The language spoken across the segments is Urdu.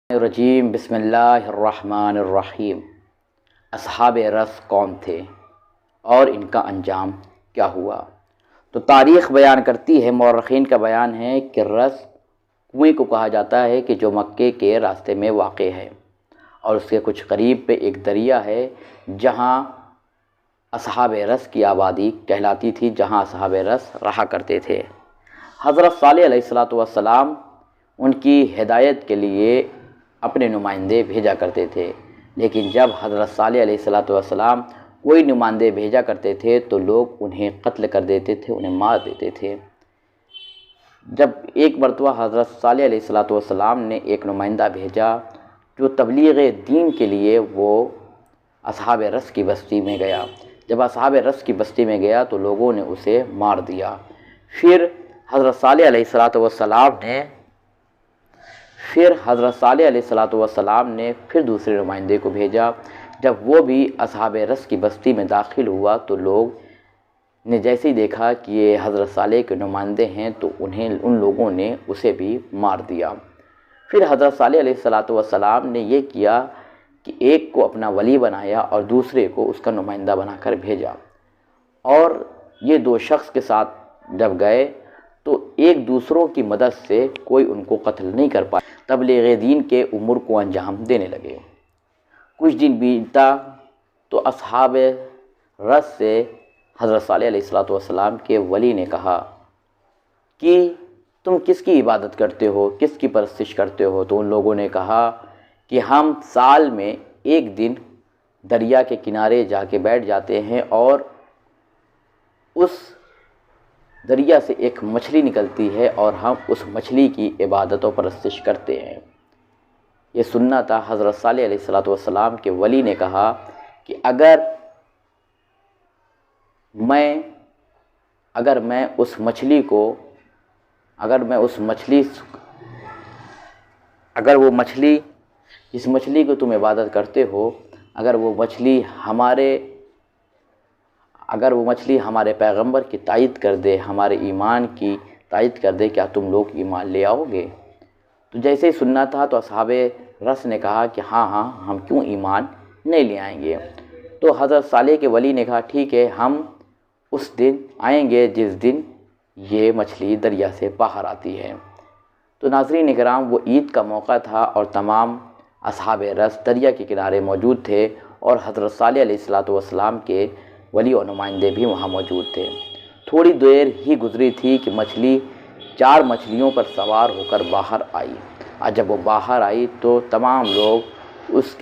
الرجیم بسم اللہ الرحمن الرحیم۔ اصحاب رس کون تھے اور ان کا انجام کیا ہوا؟ تو تاریخ بیان کرتی ہے، مورخین کا بیان ہے کہ رس کنویں کو کہا جاتا ہے کہ جو مکے کے راستے میں واقع ہے، اور اس کے کچھ قریب پہ ایک دریا ہے جہاں اصحاب رس کی آبادی کہلاتی تھی، جہاں اصحاب رس رہا کرتے تھے۔ حضرت صالح علیہ السلام ان کی ہدایت کے لیے اپنے نمائندے بھیجا کرتے تھے، لیکن جب حضرت صالح علیہ السلام کوئی نمائندے بھیجا کرتے تھے تو لوگ انہیں قتل کر دیتے تھے، انہیں مار دیتے تھے۔ جب ایک مرتبہ حضرت صالح علیہ السلام نے ایک نمائندہ بھیجا جو تبلیغ دین کے لیے وہ اصحاب رس کی بستی میں گیا۔ جب اصحاب رس کی بستی میں گیا تو لوگوں نے اسے مار دیا۔ پھر حضرت صالح علیہ السلام نے پھر دوسرے نمائندے کو بھیجا۔ جب وہ بھی اصحاب رس کی بستی میں داخل ہوا تو لوگ نے جیسے ہی دیکھا کہ یہ حضرت صالح کے نمائندے ہیں تو ان لوگوں نے اسے بھی مار دیا۔ پھر حضرت صالح علیہ السلام نے یہ کیا کہ ایک کو اپنا ولی بنایا اور دوسرے کو اس کا نمائندہ بنا کر بھیجا، اور یہ دو شخص کے ساتھ جب گئے تو ایک دوسروں کی مدد سے کوئی ان کو قتل نہیں کر پایا، تبلیغ دین کے امور کو انجام دینے لگے۔ کچھ دن بیتا تو اصحاب رس سے حضرت صالح علیہ السلام کے ولی نے کہا کہ تم کس کی عبادت کرتے ہو، کس کی پرستش کرتے ہو؟ تو ان لوگوں نے کہا کہ ہم سال میں ایک دن دریا کے کنارے جا کے بیٹھ جاتے ہیں اور اس دریا سے ایک مچھلی نکلتی ہے اور ہم اس مچھلی کی عبادت و پرستش کرتے ہیں۔ یہ سننا تھا۔ حضرت صالح علیہ السلام کے ولی نے کہا کہ اگر جس مچھلی کو تم عبادت کرتے ہو، اگر وہ مچھلی ہمارے پیغمبر کی تائید کر دے، ہمارے ایمان کی تائید کر دے، کیا تم لوگ ایمان لے آؤ گے؟ تو جیسے ہی سننا تھا تو اصحاب رس نے کہا کہ ہاں ہم کیوں ایمان نہیں لے آئیں گے؟ تو حضرت صالح کے ولی نے کہا ٹھیک ہے، ہم اس دن آئیں گے جس دن یہ مچھلی دریا سے باہر آتی ہے۔ تو ناظرین کرام، وہ عید کا موقع تھا اور تمام اصحاب رس دریا کے کنارے موجود تھے، اور حضرت صالح علیہ السلام کے ولی و نمائندے بھی وہاں موجود تھے۔ تھوڑی دیر ہی گزری تھی کہ مچھلی 4 مچھلیوں پر سوار ہو کر باہر آئی، اور جب وہ باہر آئی تو تمام لوگ اس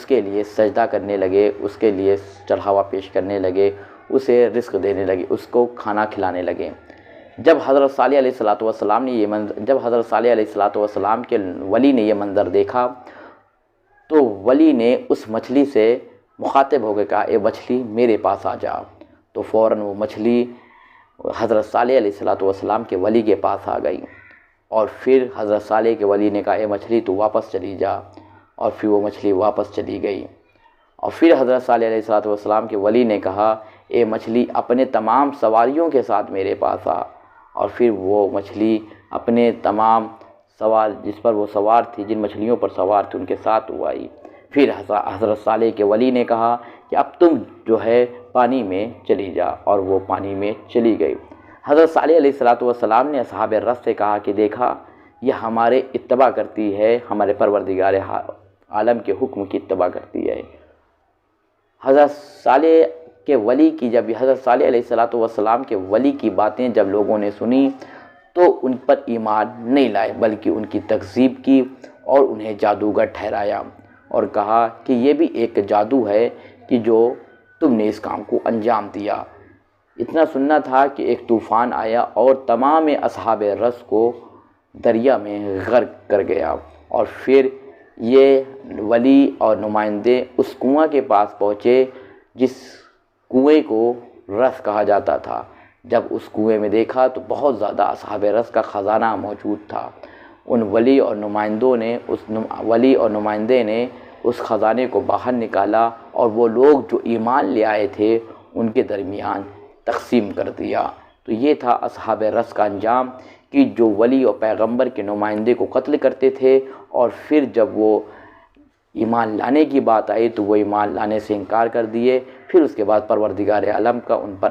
کے لیے سجدہ کرنے لگے، اس کے لیے چڑھاوا پیش کرنے لگے، اسے رزق دینے لگے، اس کو کھانا کھلانے لگے۔ جب حضرت صالح علیہ السلام کے ولی نے یہ منظر دیکھا تو ولی نے اس مچھلی سے مخاطب ہو کے کہا اے مچھلی میرے پاس آ جا۔ تو فوراً وہ مچھلی حضرت صالح علیہ السلام کے ولی کے پاس آ گئی، اور پھر حضرت صالح کے ولی نے کہا اے مچھلی تو واپس چلی جا، اور پھر وہ مچھلی واپس چلی گئی۔ اور پھر حضرت صالح علیہ السلام کے ولی نے کہا اے مچھلی اپنے تمام سواریوں کے ساتھ میرے پاس آ، اور پھر وہ مچھلی اپنے تمام جس پر وہ سوار تھی، جن مچھلیوں پر سوار تھی، ان کے ساتھ وہ آئی۔ پھر حضرت صالح کے ولی نے کہا کہ اب تم جو ہے پانی میں چلی جا، اور وہ پانی میں چلی گئی۔ حضرت صالح علیہ السلام نے اصحاب رس سے کہا کہ دیکھا یہ ہمارے اتباع کرتی ہے، ہمارے پروردگار عالم کے حکم کی اتباع کرتی ہے۔ حضرت صالح علیہ السلام کے ولی کی باتیں جب لوگوں نے سنی تو ان پر ایمان نہیں لائے، بلکہ ان کی تکذیب کی اور انہیں جادوگر ٹھہرایا، اور کہا کہ یہ بھی ایک جادو ہے کہ جو تم نے اس کام کو انجام دیا۔ اتنا سننا تھا کہ ایک طوفان آیا اور تمام اصحاب رس کو دریا میں غرق کر گیا، اور پھر یہ ولی اور نمائندے اس کنواں کے پاس پہنچے جس کنویں کو رس کہا جاتا تھا۔ جب اس کنویں میں دیکھا تو بہت زیادہ اصحاب رس کا خزانہ موجود تھا۔ ان ولی اور نمائندے نے اس خزانے کو باہر نکالا، اور وہ لوگ جو ایمان لے آئے تھے ان کے درمیان تقسیم کر دیا۔ تو یہ تھا اصحاب رس کا انجام کہ جو ولی اور پیغمبر کے نمائندے کو قتل کرتے تھے اور پھر جب وہ ایمان لانے کی بات آئی تو وہ ایمان لانے سے انکار کر دیے۔ پھر اس کے بعد پروردگار عالم کا ان پر